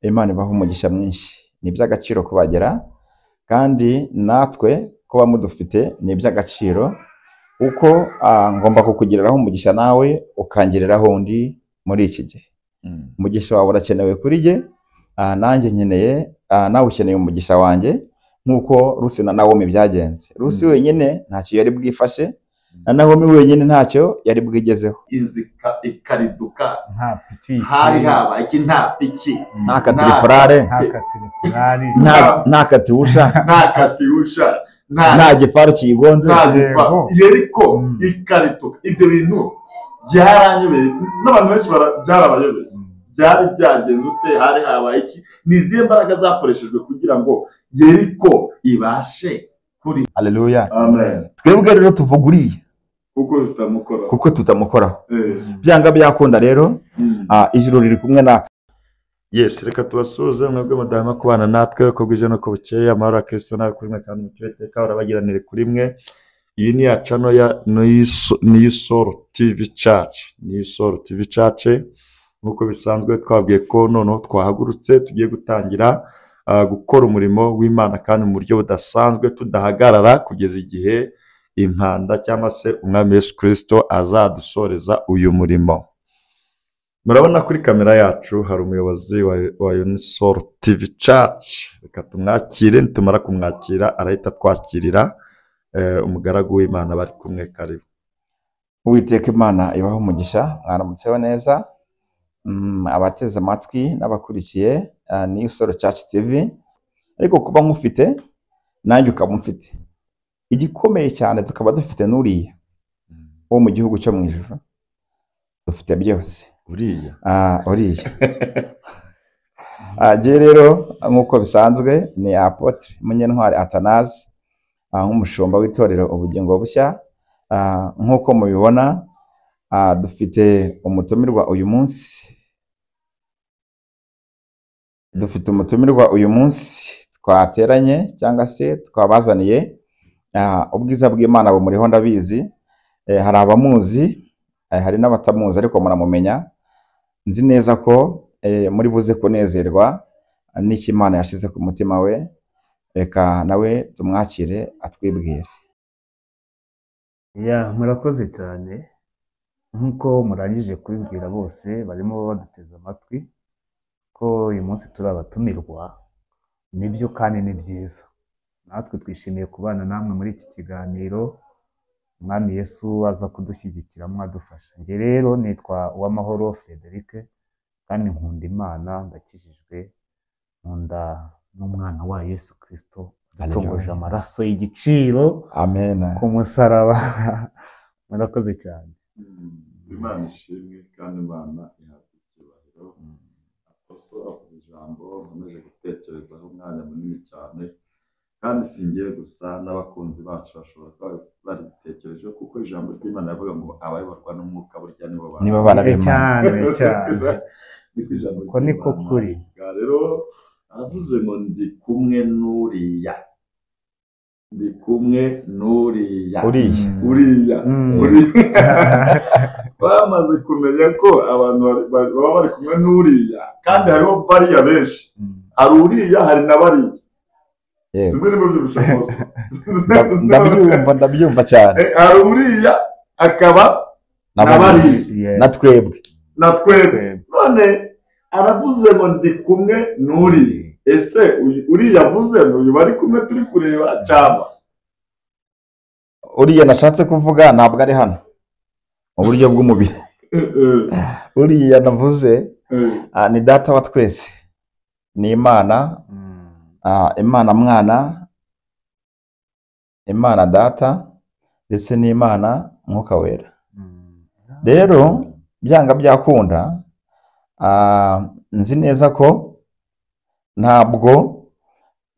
Imana ibaha umugisha mwinshi. Ni iby'agaciro kubagera kandi natwe kuba mudufite ni iby'agaciro uko ngomba kukugiriraho umugisha nawe ukangiriraho undi muri iki gihe. Umugisha wawe urakenewe kuri jye, nanjye nkeneye, nawe ukeneye umugisha wanjye nkuko Rusi na Nawomi byagenze. Rusi wenyine ntacyo yari bwifashe, na Nawomi wenyine ntacyo yari bwigezeho. Ikariduka nta piki hari haba iki nta piki Nta katiripurare, nta katiwusha, nta katiwusha, nta gifaru kiyigonze. Yeriko ikariduka. Ibyo bintu byaranyobeye n'abantu benshi byarabayobeye. Byari byagenze ute? Hari haba iki? Ni izihe mbaraga zakoreshejwe kugira ngo Yeriko ibashe kuri? Haleluya. Amen. Twebwe rero tuvuga uriya kuko tutamukoraho. Byanga byakunda rero, ijuru riri kumwe natwe. Yes, reka tubasuze mwebwe mudahema kubana natwe uko bwije no ko bukeye. Amahoro ya Kristo nawe kuri mwe kandi mutweteka urabagiranire kuri mwe. Iyi ni ya channel ya New Soul TV Church. New Soul TV Church, nkuko bisanzwe twabwiye ko noneho twahagurutse tugiye gutangira gukora umurimo w'Imana kandi mu buryo budasanzwe, tudahagarara kugeza igihe impanda cyangwa se umwami Yesu Kristo azadusoreza uyu murimo. Murabona kuri kamera yacu hari umuyobozi wa New Soul TV Church. Reka tumwakire, nitumara kumwakira arahita twakirira umugaragu w'Imana bari kumwe. Karibu. Uwiteka Imana ibaho umugisha, mwaramutseho neza. Abateze amatwi n'abakurikiye New Soul Church TV, ariko kuba nkufite nanjye ukaba mfite igikomeye cyane, tukaba dufite n'uriya wo mu gihugu cyo mu ijuru. Dufite byose uriya. Je rero nkuko bisanzwe ni Apotre Munyentwari Athanase, nk'umushumba w'itorero Ubugingo Bushya. Nkuko mubibona, dufite umutumirwa uyu munsi. uyu munsi twateranye cyangwa se twabazaniye. Ubwiza bw'Imana bumuriho ndabizi. Hari abamuzi, hari n'abatamuzi, ariko muramumenya. Nzi neza ko muri buze kunezerwa n'iki Imana yashize ku mutima we. Reka nawe tumwakire atwibwire. Murakoze cyane. Nkuko murangije kubibwira bose barimo baduteze amatwi ko uyu munsi turi abatumirwa, nibyo kandi ni byiza. Natwe twishimiye kubana namwe muri iki kiganiro. Umwami Yesu aza kudushyigikira mwadufasha. Nge rero nitwa Uwamahoro Frederic kandi nkunda Imana, ndakijijwe, nkunda n'umwana wa Yesu Kristo yatongoje amaraso y'igiciro. Amen. Ku musaraba. Murakoze cyane. Imana ishimwe kandi Imana ihabwa icyubahiro. Aposo avuze ijambo nkomeje gutekerezaho umwanya munini cyane, kandi singiye gusa n'abakunzi bacu bashobora kuba baritekereje, kuko ijambo ry'Imana rivuga ngo abayoborwa n'umwuka burya nibo cyane cyane. Ko niko kuri. Rero avuze ngo ndi kumwe n'uriya. Bamaze kumenya ko abantu baba bari kumwe n'uriya, kandi hariho bariya benshi. Hari uriya, hari na bariya. Sinzi niba by'ubushobozi. Ndabyumva cyane. Hari uriya akaba na bariya. Na twebwe. None aravuze ngo ndi kumwe n'uriya. Ese uriya avuze n'uyu bari kumwe turi kureba cyangwa? Uriya nashatse kuvuga ntabwo ari hano mu buryo bw'umubiri. Uriya navuze ni data wa twese, ni Imana. Imana Mwana, Imana Data, ndetse n'Imana Mwuka Wera. Rero byanga byakunda, nzi neza ko ntabwo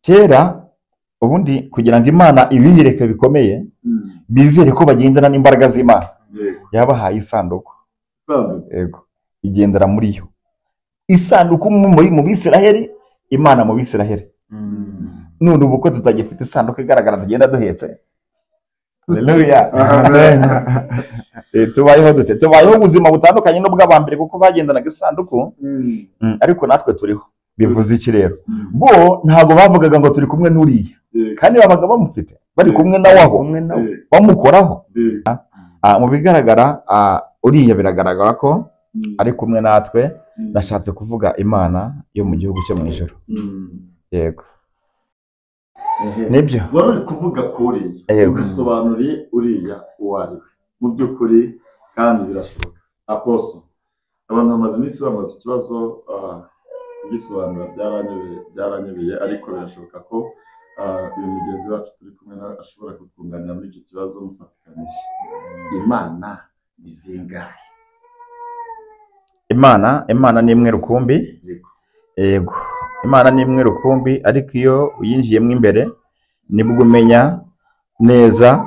kera ubundi kugira ngo Imana ibiyereke bikomeye, bizere ko bagendana n'imbaraga z'Imana, yabahaye isanduku. Yego, igendera muri yo. Isanduku mu Bisiraheli, Imana mu Bisiraheli. None ubu ko tutagifite isanduku igaragara tugenda duhetse. Haleluya. Amen. Tubayeho dute? Tubayeho ubuzima butandukanye n'ubw'abambere kuko bagendanaga isanduku, ariko natwe turiho. bivuze iki rero? Bo ntabwo bavugaga ngo turi kumwe n'uriya, kandi babaga bamufite bari kumwe nawe aho bamukoraho. Mu bigaragara uriya biragaragara ko ari kumwe natwe. Nashatse kuvuga Imana yo mu gihugu cyo mu ijuru. Yego, nibyo wari uri kuvuga kuri ugasobanuriye uriya uwo ari we mu by'ukuri, kandi birashoboka. Apostle, abantu bamaze iminsi bamaze ikibazo kugisobanura, byaranyobeye, ariko birashoboka ko uyu mugenzi wacu turi kumwe nawe ashobora kutwunganira muri icyo kibazo mufatikanyije. Imana ni zingahe? Imana ni imwe rukumbi. Yego, Imana ni imwe rukumbi, ariko iyo uyinjiyemo imbere nibwo umenya neza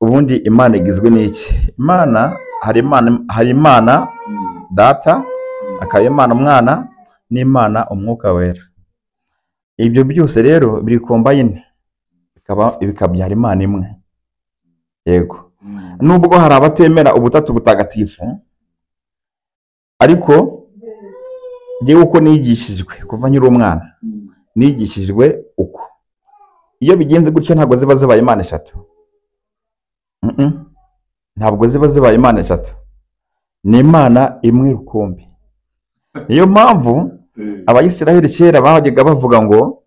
ubundi Imana igizwe n'iki. Hari Imana Data, hakaba Imana Umwana, n'Imana Umwuka Wera. Ibyo byose rero biri kombayine bikabyara Imana imwe. Yego, nubwo hari abatemera ubutatu butagatifu, ariko njyewe uko nigishijwe kuva nkiri umwana, nigishijwe uko iyo bigenze gutyo ntabwo ziba zibaye Imana eshatu. Ntabwo ziba zibaye Imana eshatu, ni Imana imwe rukumbi. Niyo mpamvu Abayisiraheli kera bajyaga bavuga ngo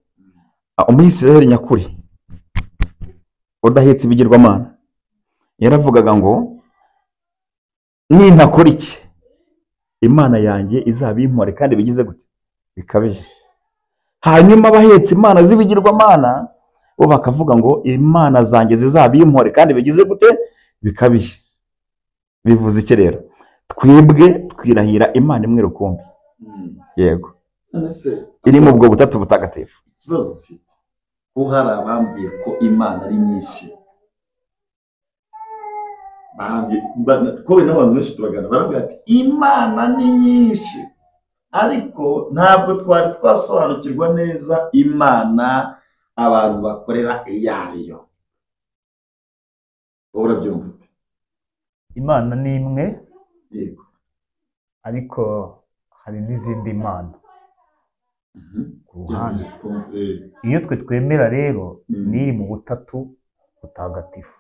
Umuyisiraheli nyakuri udahetse ibigirwamana yaravugaga ngo nintakora iki Imana yanjye izabimpore, kandi bigize gute bikabije. Hanyuma abahetse imana z'ibigirwamana bo bakavuga ngo imana zanjye zizabimpore, kandi bigize gute bikabije. Bivuze iki rero? Twebwe twirahira Imana imwe rukumbi. Yego, iri mu bwo butatu butagatifu. Ikibazo mfite ko hari abambwiye ko Imana ari nyinshi, ko n'abantu benshi turagana baravuga ati Imana ni nyinshi, ariko ntabwo twari twasobanukirwa neza Imana abantu bakorera iyo ariyo. Wowe urabyumva? Imana ni imwe, Yego, ariko hari n'izindi mana ku ruhande. Iyo twe twemera rero n'iri mu butatu butagatifu,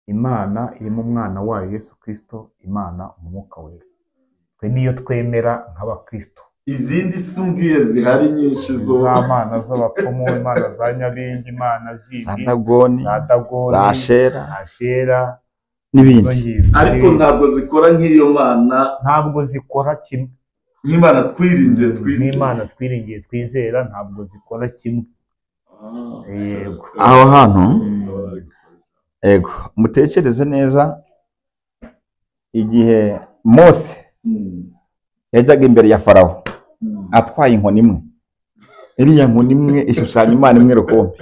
Imana iri mu mwana wayo Yesu Kristo, Imana Umwuka Wera. Twe niyo twemera nk'abakristo. Izindi sumbwiye zihari nyinshi zo za mana z'abapfumu, imana za Nyabingi, imana zindi za Dagoni, za Shera n'ibindi, ariko ntabwo zikora nk'iyo Mana. Ntabwo zikora kimwe n'Imana twiringiye twizera, ntabwo zikora kimwe. Yego, aho hantu yego mutekereze neza. Igihe Mose yajyaga imbere ya Farawo atwaye inkoni imwe, iriya nkoni imwe ishushanya Imana imwe rukumbi.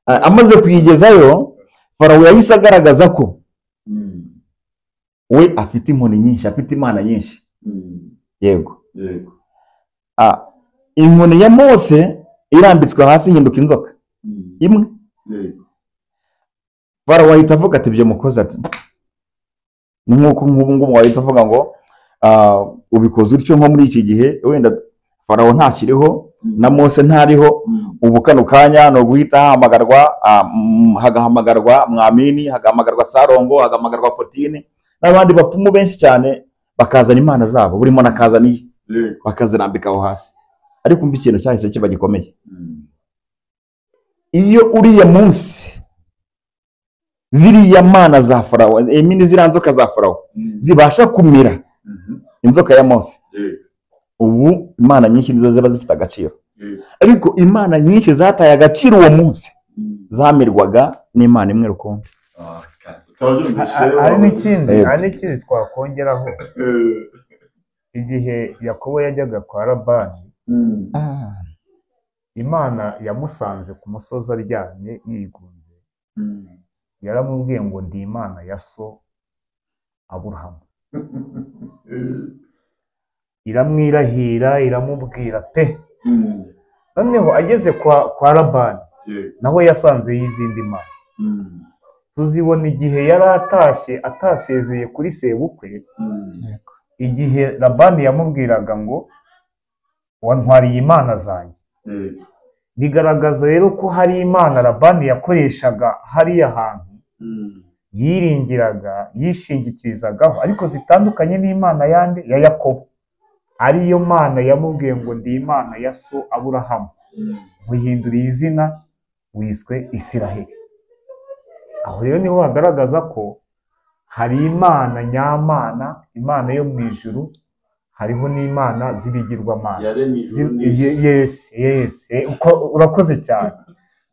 Amaze kuyigezayo, Farawo yahise agaragaza ko we afite inkoni nyinshi, afite Imana nyinshi. Yego, inkoni ya Mose irambitswe hasi ihinduka inzoka imwe. Farawo ahita avuga ati ibyo mukoze, ati ni nk'uko nk'ubu ngubu wahita uvuga ngo ubikoze utyo nko muri iki gihe, wenda Farawo ntakiriho na Mose ntariho, ubu kano kanya no guhita hagahamagarwa Mwamini, hagahamagarwa Sarongo, hagahamagarwa Potini n'abandi bapfumu benshi cyane, bakazana imana zabo, buri muntu akazaniye bakazirambika aho hasi. Ariko umva ikintu cyahise kiba gikomeye. Iyo uriya munsi ziriya mana za Farawo, ziriya nzoka za Farawo zibasha kumira inzoka ya Mose, ubu imana nyinshi nizo ziba zifite agaciro. Ariko imana nyinshi zataye agaciro uwo munsi zamirwaga n'Imana imwe rukumbi. Hari n'ikindi twakongeraho. Igihe Yakobo yajyaga kwa Labani, Imana yamusanze ku musozi aryamye yigunze, yaramubwiye ngo ndi Imana ya so Aburahamu. Iramwirahira, iramubwira pe. Noneho ageze kwa Labani, naho yasanze y'izindi mana. Tuzibona igihe yari atashye atasezeye kuri sebukwe, igihe Labani yamubwiraga ngo wantwariye imana zanjye, bigaragaza rero ko hari imana Labani yakoreshaga hariya hantu yiringiraga yishingikirizagaho, ariko zitandukanye n'imana yandi ya Yakobo, ariyo mana yamubwiye ngo ndi imana ya so Aburahamu, muhinduriye izina wiswe Isiraheli. Aho rero niho hagaragaza ko hari imana nyamana, imana yo mu ijuru, hariho n'imana z'ibigirwamana. yaremye ijuru n'isi. Yes, urakoze cyane.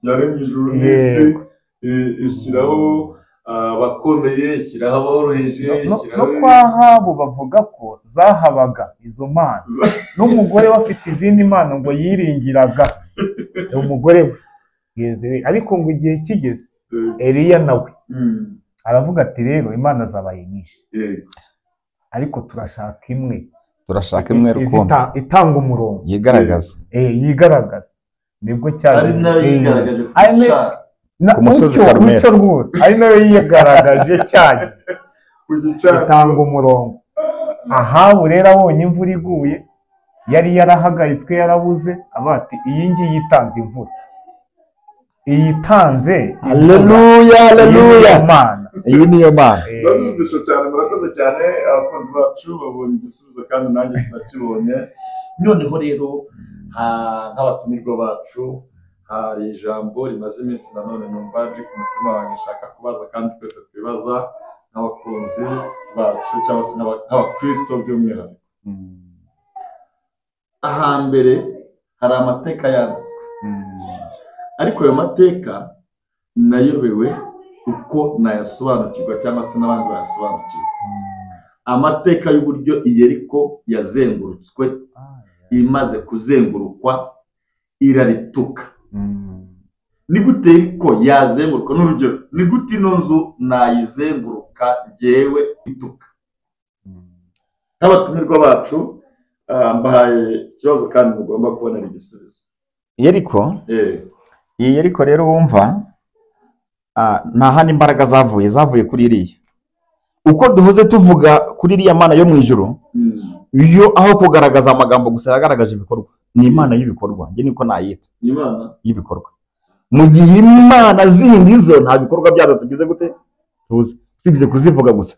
yaremye ijuru n'isi, ishyiraho abakomeye, ishyiraho aboroheje, No kwa Ahabu bavuga ko zahabaga izo mana, n'umugore we afite izindi mana ngo yiringiraga, umugore we Yezebeli. Ariko ngo igihe kigeze, Eliya nawe aravuga ati rero imana zabaye nyinshi, ariko turashaka imwe rukumbi itanga umurongo yigaragaza, nibwo cyane ari nayo yigaragaje ku musozi Karumeli. Mucyo rwose ari nayo yigaragaje cyane itanga umurongo. Ahabu rero abonye imvura iguye, yari yarahagaritswe yarabuze, avuga ati iyi ngiyi itanze imvura, iyitanze Haleluya, Imana. iyi niyo mana. Babyumvisha cyane, murakoze cyane abakunzi bacu, babonye igisubizo kandi nanjye ndakibonye. Noneho rero nk'abatumirwa bacu, hari ijambo rimaze iminsi nanone numva riri ku mutima wanjye nshaka kubaza, kandi twese twibaza nk'abakunzi bacu cyangwa se nk'abakristo by'umwihariko. Ahambere hari amateka yanditswe, ariko ayo mateka nayobewe uko nayasobanukirwa cyangwa se n'abandi bayasobanukirwa. Amateka y'uburyo Yeriko yazengurutswe, imaze kuzengurukwa irarituka. Ni gute Yeriko yazenguruka? N'urugero, ni gute ino nzu nayizenguruka njyewe ituka? Nk'abatumirwa bacu, mbahaye ikibazo kandi mugomba kubonera igisubizo. Yeriko, iyi Yeriko rero wumva, nta handi imbaraga zavuye kuri iriya. Uko duhoze tuvuga kuri iriya mana yo mu ijuru, iyo aho kugaragaza amagambo gusa yagaragaje ibikorwa, ni imana y'ibikorwa. Njye niko nayita, Imana y'ibikorwa. Mu gihe imana zindi zo nta bikorwa byazo tugize gute tuzi, usibye kuzivuga gusa.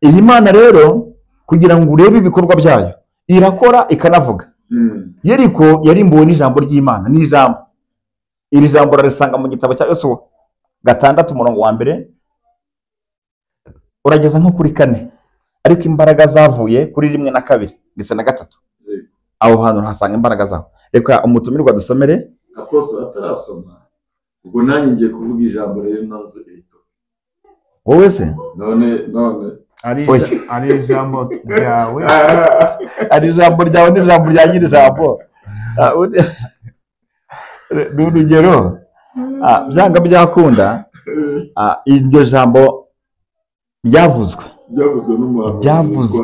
Iyi mana rero kugira ngo urebe ibikorwa byayo, irakora ikanavuga. Yeriko yarimbuwe n'ijambo ry'Imana, n'ijambo. Iri jambo rarisanga mu gitabo cya Yosuwa 6:1 urageza nko kuri 4, ariko imbaraga zavuye kuri 1 na 2 ndetse na 3. Aho hantu hasanga imbaraga zaho. Reka umutumirwa dusomere. Apostle atarasoma, ubwo nanjye ngiye kuvuga ijambo rero nazo rito. Wowe se none ari ijambo ryawe, ari ijambo ryawe n'ijambo rya nyiri jambo. N'urugero, byanga byakunda, iryo jambo ryavuzwe n'umuhanuzi. Byavuzwe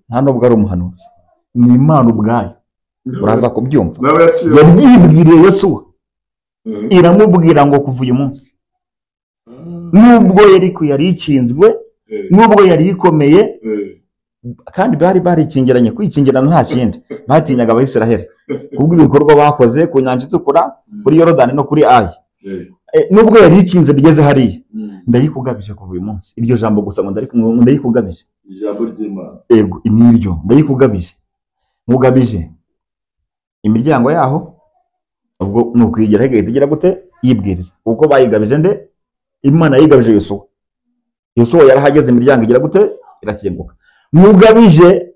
nta nubwo ari umuhanuzi, ni Imana ubwayo. Uraza kubyumva. Yaryibwiriye Yosuwa, iramubwira ngo kuva uyu munsi, nubwo Yeriko yari ikinzwe, nubwo yari ikomeye, kandi bari barikingiranye. Kwikingirana nta kindi, batinyaga Abayisiraheli kubwo ibikorwa bakoze ku nyanja itukura, kuri Yorodani no kuri Ayi. Nubwo yari ikinze bigeze hariya, ndayikugabije kuva uyu munsi. Iryo jambo gusa ngo ndayikugabije, ijambo ry'Imana. Yego, niryo ndayikugabije. Mugabije imiryango yaho, ubwo nukwigera hegahita igira gute yibwiriza. Uko bayigabije nde? Imana yigabije Yosuwa. Yosuwa yarahageze, imiryango igira gute irakinguka. Mugabije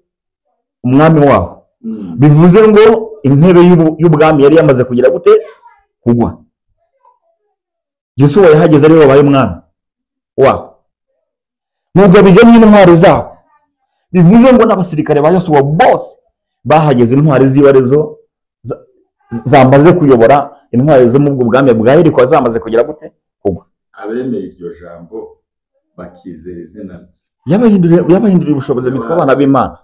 umwami waho, bivuze ngo intebe y'ubwami yari yamaze kugira gute kugwa. Yosuwa yahageze ari we wabaye umwami waho. Mugabije n'intwari zaho, bivuze ngo n'abasirikare ba Yosuwa bose bahageze, intwari z'ibarezo zamaze kuyobora, intwari zo mu bwami bwa Yeriko zamaze kugira gute kugwa. Abemeye iryo jambo bakizera izina yabahinduriye ubushobozi, bitwa abana b'Imana.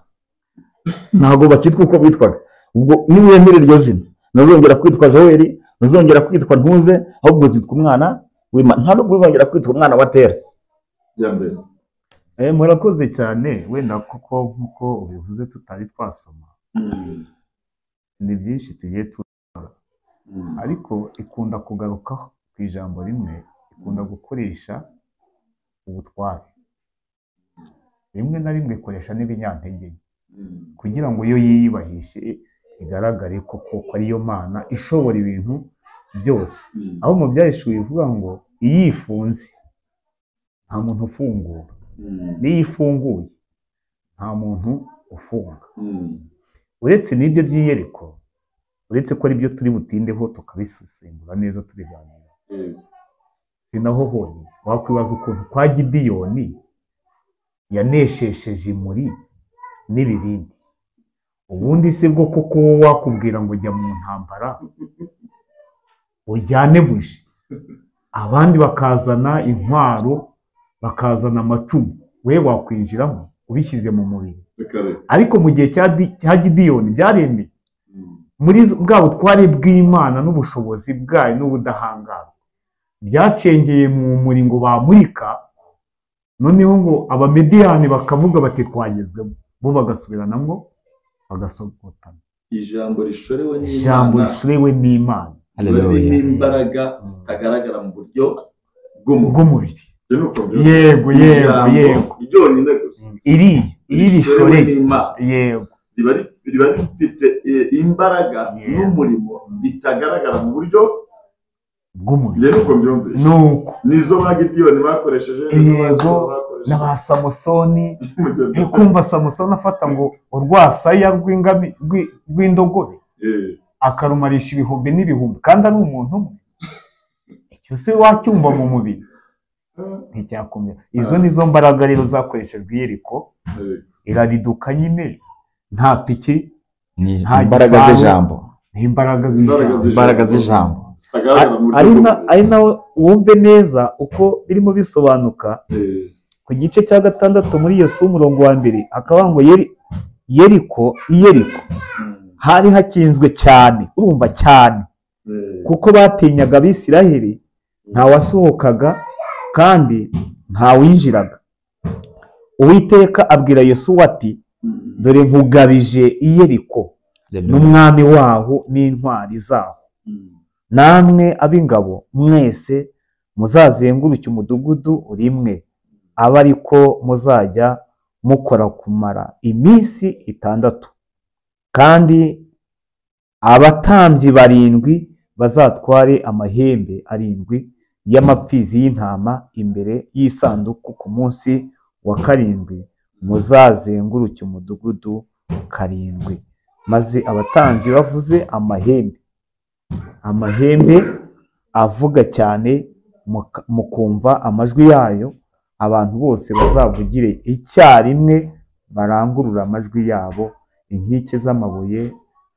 Ntabwo bakitwa uko bitwaga. Ubwo niwemera iryo zina, ntuzongera kwitwa Joel, ntuzongera kwitwa Ntuze, ahubwo uzitwa umwana w'Imana. Nta nubwo uzongera kwitwa umwana wa Tera. Murakoze cyane, wenda kuko nk'uko ubivuze tutari twasoma, ni byinshi tugiye tubona, ariko ikunda kugarukaho ku ijambo rimwe, ikunda gukoresha ubutware, rimwe na rimwe ikoresha n'ibinyantege nke, kugira ngo iyo yiyubahishe igaragare koko ko ariyo Mana ishobora ibintu byose. Aho mu Byahishuwe bivuga ngo iyo ifunze nta muntu ufungura, n'iyo ifunguye nta muntu ufunga. Uretse n'ibyo by'iyereko, uretse ko ari byo turi butindeho tukabisesengura neza tubiganira, si naho honyine. Wakwibaza ukuntu kwa Gideyoni yaneshesheje imuri n'ibibindi. Ubundi se bwo koko wakubwira ngo ujya mu ntambara ujyane buji, abandi bakazana intwaro, bakazana amacumu, we wakwinjiramo ubishyize mu mubiri? Ariko mu gihe cya Gideyoni byaremeye, muri bwa butware bw'Imana n'ubushobozi bwayo n'ubudahangarwa, byacengeye mu muri ngo bamurika, noneho ngo Abamediyani bakavuga bati twagezwemo, bo bagasubiranamo bagasogotana. ijambo rishorewe Ijambo rishorewe n'Imana, ririmo imbaraga zitagaragara mu buryo bw'umubiri. bw'umubiri. Yego yego yego, ryonyine gusa iri rishoreye, yego, riba rifite imbaraga n'umurimo bitagaragara mu buryo bw'umubiri. rero uko mbyumvise Nuko nizo ba Gideyoni bakoresheje, yego, n'aba Samusoni, kumva Samusoni afata ngo urwasaya rw'indogobe akarumarisha ibihumbi n'ibihumbi, kandi ari umuntu umwe. Icyo se wacyumva mu mubiri nticyakomera. Izo nizo mbaraga rero zakoreshejwe iyeriko, irariduka nyine, nta piki, nta imbaraga z'ijambo, imbaraga z'ijambo. zitagaragara Ari nawe wumve neza uko birimo bisobanuka ku gice cya 6 muri Yosuwa umurongo wa 2, akavuga ngo Yeriko hari hakinzwe cyane, urumva cyane, kuko batinyaga Abisiraheli, nta wasohokaga kandi nta winjiraga. Uwiteka abwira Yosuwa ati, dore nkugabije Yeriko n'umwami waho n'intwari zaho, namwe ab'ingabo mwese muzazenguruke umudugudu rimwe, abe ariko muzajya mukora kumara iminsi 6, kandi abatambyi 7 bazatware amahembe 7 y'amapfizi y'intama imbere y'isanduku ku munsi wa 7, muzazenguruke umudugudu 7. Maze abatambyi bavuze amahembe avuga cyane, mukumva amajwi yayo, abantu bose bazavugire icyarimwe, barangurura amajwi yabo, inkike z'amabuye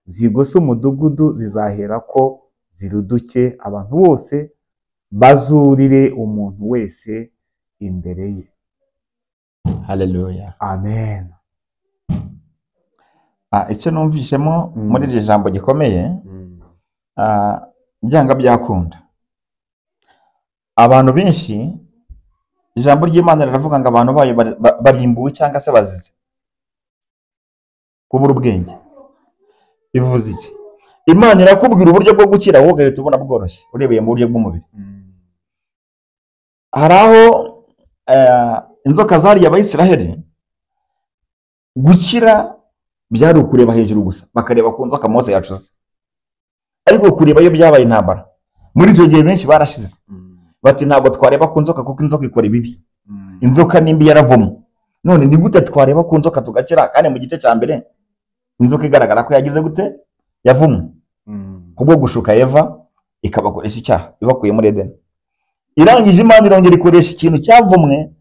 zigose umudugudu zizahera ko ziruduke, abantu bose bazurire umuntu wese imbere ye. Haleluya, Amen. icyo numvishemo muri iri jambo gikomeye, byanga byakunda, abantu benshi ijambo ry'Imana riravuga ngo abantu bayo barimbuwe cyangwa se bazize kubura ubwenge. Bivuze iki? Imana irakubwira uburyo bwo gukira, wowe ugahita ubona bworoshye urebeye mu buryo bw'umubiri. Hari aho inzoka zariye Abayisiraheli, gukira byari ukureba hejuru gusa, bakareba ku nzoka Mose yacuze, ariko kureba iyo byabaye intambara. Muri icyo gihe benshi barashize bati ntabwo twareba ku nzoka kuko inzoka ikora ibibi, inzoka nimbi yaravumwe. None ni gute twareba ku nzoka tugakira, kandi mu gice cya mbere inzoka igaragara ko yagize gute, yavumwe kubwo gushuka Eva ikabakoresha icyaha ibakuye muri Edeni. Irangije Imana irongera ikoresha ikintu cyavumwe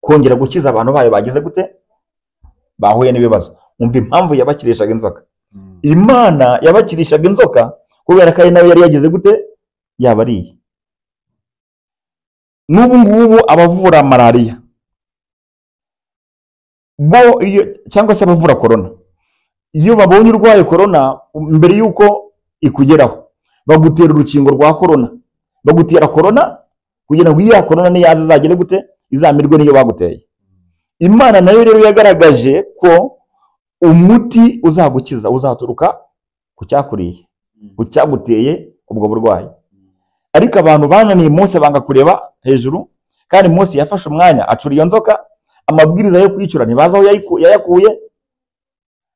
kongera gukiza abantu bayo bagize gute, bahuye n'ibibazo. Umva impamvu yabakirishaga inzoka. Imana yabakirishaga inzoka kubera ko ari nawe yari yagize gute, yabariye. N'ubu ngubu abavura malariya bo cyangwa se abavura corona, iyo babonye urwaye corona, mbere yuko ikugeraho bagutera urukingo rwa corona, bagutera corona kugira ngo iya corona niyaza izagere gute, izamirwe niyo baguteye. Imana nayo rero yagaragaje ko umuti uzagukiza uzaturuka ku cyakuriye, ku cyaguteye ubwo burwayi. Ariko abantu bananiye Mose banga kureba hejuru, kandi Mose yafashe umwanya acura iyo nzoka, amabwiriza yo kwicura ntibazi aho yayakuye,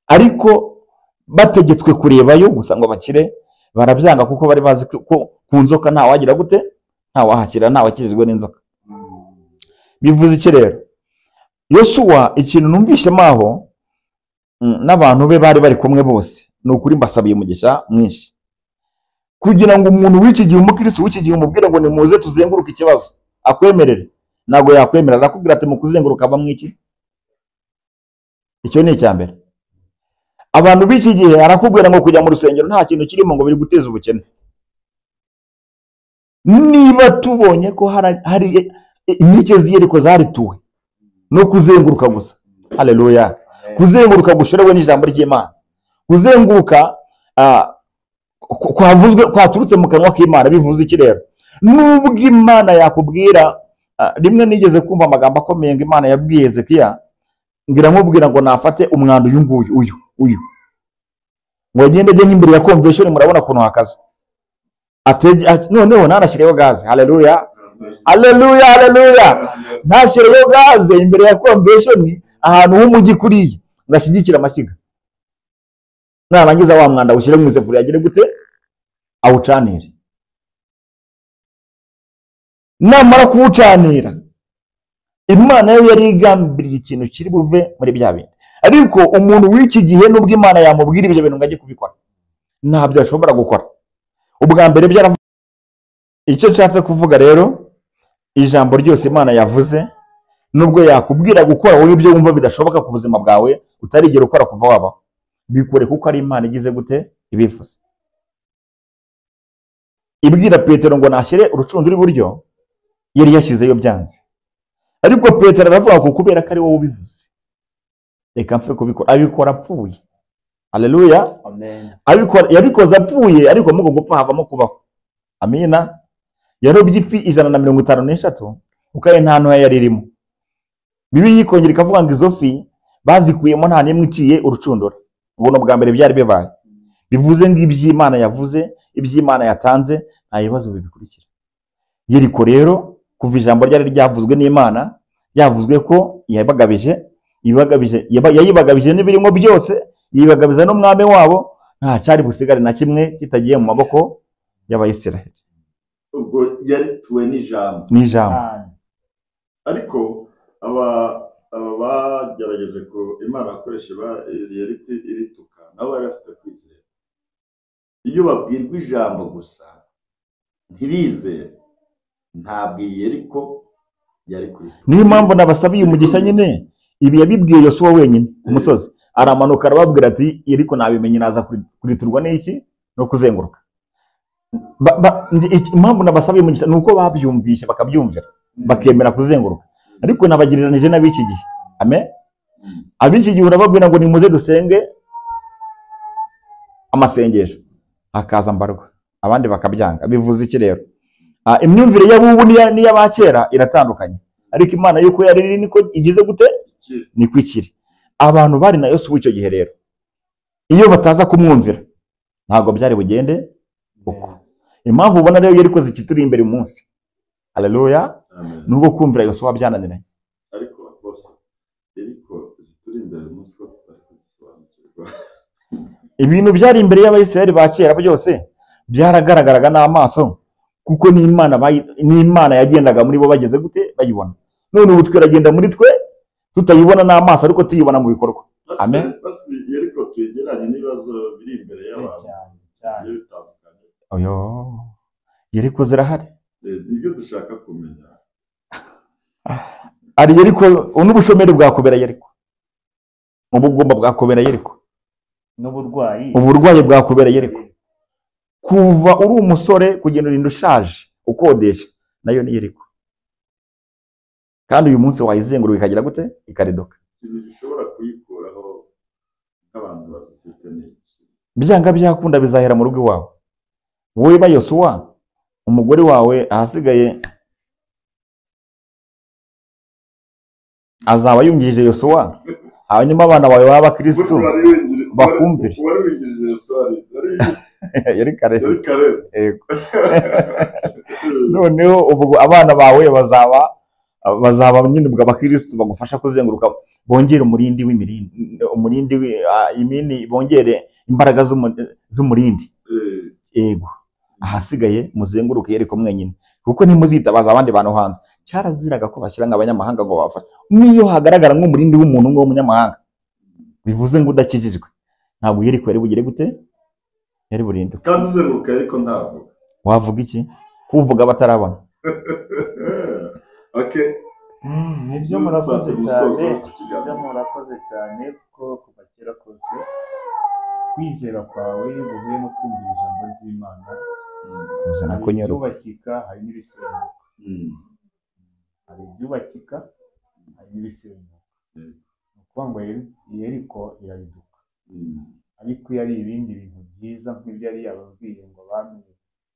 ariko bategetswe kurebayo gusa ngo bakire, barabyanga kuko bari bazi ko ku nzoka nta wagira gute, nta wahakira, nta wakijijwe n'inzoka. Bivuze iki rero? Yosuwa ikintu numvishemo aho n'abantu be bari bari kumwe bose, ni ukuri mbasabiye umugisha mwinshi, kugira ngo umuntu w'iki gihe, umukristo w'iki gihe umubwire ngo nimuze tuzenguruke ikibazo akwemerere, ntabwo yakwemerera. Arakubwira ati mu kuzenguruka bamwe iki. Icyo ni icya mbere. Abantu b'iki gihe arakubwira ngo kujya mu rusengero nta kintu kirimo, ngo biri guteza ubukene. Niba tubonye ko hari inkike z'Iyeriko zarituwe no kuzenguruka gusa, haleluya, kuzenguruka gushorewe n'ijambo ry'Imana, kuzenguruka kwaturutse mu kanwa k'Imana, bivuze iki rero? Nubwo Imana yakubwira, rimwe nigeze kumva amagambo akomeye ngo Imana yabwiye Hezekiya, ngira nkubwira ngo nafate umwanda uyu nguyu uyu ngo agende ajye nk'imbere ya convention, murabona ukuntu hakaze, noneho nanashyireho gaze. Haleluya, haleluya, haleluya. Nashyireho gaze imbere ya convention ahantu h'umujyi kuriye, ngashyigikira amashyiga, narangiza wa mwanda ushyire mu isafuriya agire gute, awucanire. Namara kuwucanira, Imana yo yari igambiriye ikintu kiri buve muri bya bindi. Ariko umuntu w'iki gihe nubwo Imana yamubwira ibyo bintu ngo ajye kubikora, ntabyo ashobora gukora. Ubwa mbere byaravuze. Icyo nshatse kuvuga rero, ijambo ryose Imana yavuze, nubwo yakubwira gukora wowe ibyo wumva bidashoboka ku buzima bwawe, utarigera ukora kuva wabaho, bikore kuko ari Imana igize gute ibivuze. Ibwira Petero ngo nashyire urucundura iburyo, yari yashyizeyo byanze. Ariko Petero aravuga ko kubera ko ari wowe ubivuze, reka mfe kubikora. Abikora apfuye. Haleluya, amen. Yabikoze apfuye, ariko mugo gupfa havamo kubaho. Amina. Yarobye ifi 153 kuko ari nta ntoya yari irimo. Bibiliya ikongera ikavuga ngo izo fi bazikuyemo nta n'imwe iciye urucundura. Ubwo bwa mbere byari bibaye. Bivuze ngo iby'Imana yavuze, iby'Imana yatanze, nta bibazo bibikurikira. Yeriko rero kuva ijambo ryari ryavuzwe n'Imana, yavuzwe ko yayibagabije n'ibirimo byose, yibagabiza n'umwami wabo, nta cyari busigare na kimwe kitagiye mu maboko y'Abayisiraheli. Ubwo yarituwe n'ijambo. Ariko aba bagerageje ko Imana akoresha irituka, nabo bari bafite kwizera. Iyo babwirwa ijambo gusa ntirizere, ntabwo Yeriko yari kuri. Niyo mpamvu nabasabiye umugisha nyine. Ibi yabibwiye Yosuwa wenyine ku musozi, aramanuka arababwira ati Yeriko nabimenye, naza kuriturwa n'iki no kuzenguruka. Impamvu nabasabiye umugisha nuko babyumvishe, bakabyumvira, bakemera kuzenguruka. Ariko nabagiriranije n'abiki gihe. Amen. Abiki gihe urababwira ngo nimuze dusenge amasengesho, akaza mbarwa, abandi bakabyanga. Bivuze iki rero? Imyumvire y'abubu n'iy'abakera iratandukanye, ariko Imana yuko yari niko igize gute, niko ikiri. Abantu bari na Yosuwa icyo gihe rero, iyo bataza kumwumvira ntabwo byari bugende uko. Impamvu ubona rero Yeriko zikituri imbere umunsi, haleluya, nubwo kumvira Yosuwa byananiranye. Ariko bose Yeriko zituri imbere umunsi ko tutari kuzisobanukirwa. Ibintu byari imbere y'Abayisiraheli ba kera byose byaragaragaraga n'amaso, kuko n'Imana yagendaga muri bo bageze gute bayibona. None ubu twiragenda muri twe tutayibona n'amaso, ariko tuyibona mu bikorwa. Amen. Basi Yeriko twegeranye n'ibibazo biri imbere y'abantu cyane bitandukanye. Oyo, Yeriko zirahari. Nibyo dushaka kumenya. Ari Yeriko, n'ubushomeri bwakubera Yeriko, ubugumba bwakubera Yeriko, uburwayi bwakubera Yeriko, kuva uri umusore kugenda urinda ushaje ukodesha, nayo ni Yeriko. Kandi uyu munsi wayizenguruka ikagira gute, ikaridoka. Ikintu gishobora kuyikuraho nk'abantu bazifite n'iki, byanga byakunda bizahera mu rugo iwawe. Wowe ba Yosuwa, umugore wawe ahasigaye azaba yungirije Yosuwa, hanyuma abana bawe baba abakirisitu bakumvire. Uwari wigirije Yosuwa Yari Kalebu. yari Kalebu. Yego. Noneho ubwo abana bawe bazaba nyine ubwo abakirisitu bagufasha kuzenguruka, bongere umurindi bongere imbaraga z'umurindi. Yego. Ahasigaye muzenguruke Yeriko mwenyine, kuko ntimuzitabaza abandi bantu hanze. Cyaraziraga ko bashyira abanyamahanga ngo babafashe. Niyo hagaragara nk'umurindi w'umuntu w'umunyamahanga, bivuze ngo udakijijwe, ntabwo Yeriko yari bugire gute, yari burinduke. Kandi uzenguruka Yeriko ntavuga. Wavuga iki? Kuvuga batarabona. Okay. Nibyo murakoze cyane kuko kuva kera kose kwizera kwawe guhuye no kumvira ijambo ry'Imana Uzana kunyuruka. ibyubakika hari n'ibisenyuka. Hari ibyubakika hari n'ibisenyuka. Ni ukuvuga ngo Yeriko irariduka, ariko iyo ari ibindi bintu byiza nk'ibyo yari yababwiye ngo abami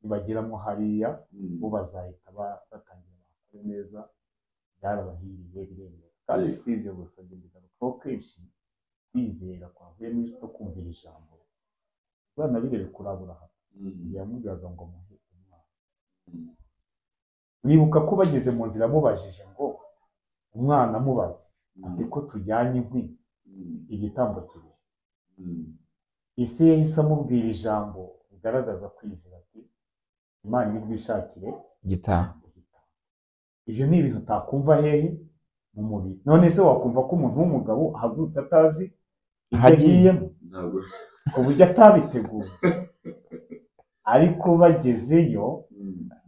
nibageramo hariya bo bazahita batangira bakore neza, byarabahiriye biremera. Kandi si ibyo gusa, bigarukaho kenshi kwizera kwahuye no kumvira ijambo. Abana birebe kuri Aburahamu, yamubwiraga ngo muhe umwana. Wibuka ko bageze mu nzira amubajije ngo umwana amubaze ariko tujyanye inkwi igitambo kibiri. Ese yahise amubwira ijambo rigaragaza kwizera ati Imana iri bwishakire Igitambo. Ibyo ni ibintu utakumva hehe mu mubiri. None se wakumva ko umuntu w'umugabo ahagurutse atazi ibyo agiyemo, ku buryo atabiteguye? Ariko bagezeyo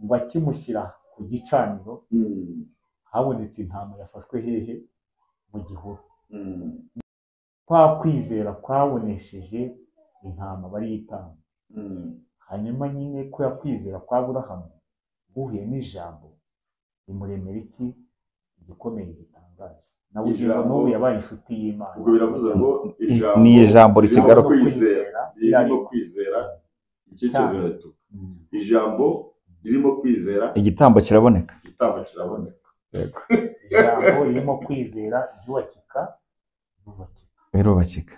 ngo akimushyira ku gicaniro, habonetse intama yafashwe hehe mu gihuru. Kwa kwizera kwabonesheje intama bariyitanga. Hanyuma nyine ko yakwizera kwa Aburahamu guhuye n'ijambo rimuremera iki igikomeye gitangaje. Nawe ujira n'ubu yabaye inshuti y'Imana. Ubwo biravuze ngo Ni ijambo rikigaruka. ririmo kwizera icyo kizereto. Ijambo ririmo kwizera Igitambo kiraboneka. igitambo kiraboneka. Yego. Ijambo ririmo kwizera ibyubakika Birubakika.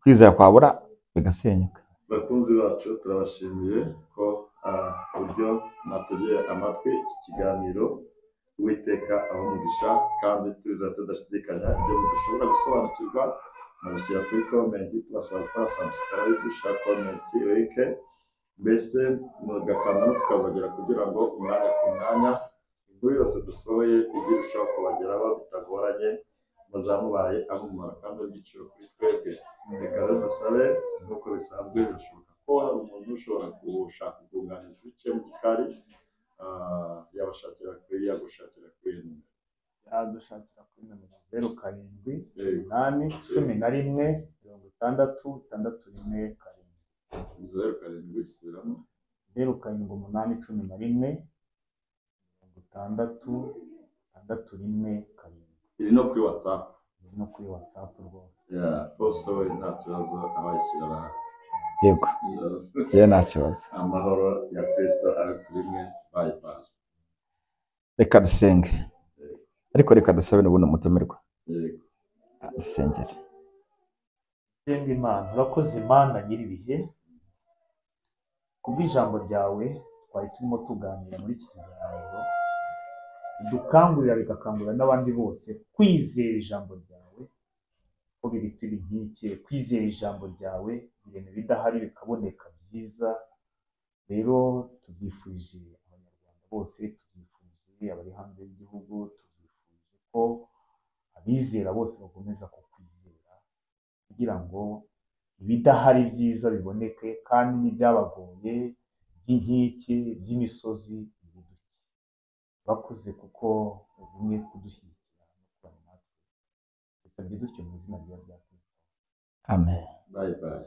Kwizera kwabura bigasenyuka. Bakunzi bacu turabashimiye ko uburyo mwategeye amatwi iki kiganiro. Uwiteka abamugisha, kandi tuza tudashidikanya ibyo mudashobora gusobanukirwa mubishyira kuri comment, tubasaba gukora subscribe, dushaka comment like, mbese mugakanda no tukazagera kugira ngo umwanya ku mwanya inkuru yose dusohoye ijye irushaho kubageraho bitagoranye, muzamubaye abumara kandi w'igiciro kuri twebwe. Reka rero dusabe nk'uko bisanzwe, birashoboka ko hari umuntu ushobora gushaka ubwunganizi buke mu gikari, yagushakira kuri nimero. yadushakira kuri nomero 0781 11 61 07 isubiramo 0781 11 61 iri no kuri WhatsApp. no kuri WhatsApp rwose. Bose we nta kibazo abayishyira hanze. Yego. Jewe nta kibazo. Amahoro ya Kristo ari kuri mwe. Bye bye. Reka dusenge. Ariko reka dusabe n'ubundi umutumirwa. Yego. Dusengere. Senga Imana, urakoze Imana nyir'ibihe, kubw'ijambo ryawe twari turimo tuganira muri iki kiganiro, dukangurira bigakangurira n'abandi bose kwizera ijambo ryawe ko biri turi nk'iki, kwizera ijambo ryawe ibintu bidahari bikaboneka byiza. Rero tubyifurije abanyarwanda bose, tubyifurije abari hanze y'igihugu, tubyifurije ko abizera bose bakomeza kukwizera kugira ngo ibidahari byiza biboneke, kandi n'ibyabagoye by'inkike by'imisozi biduke. Bakuze kuko ubumwe kudushyigikira no kubana natwe, bisabye dutyo mu izina rya Kristo. Amen. Bye bye.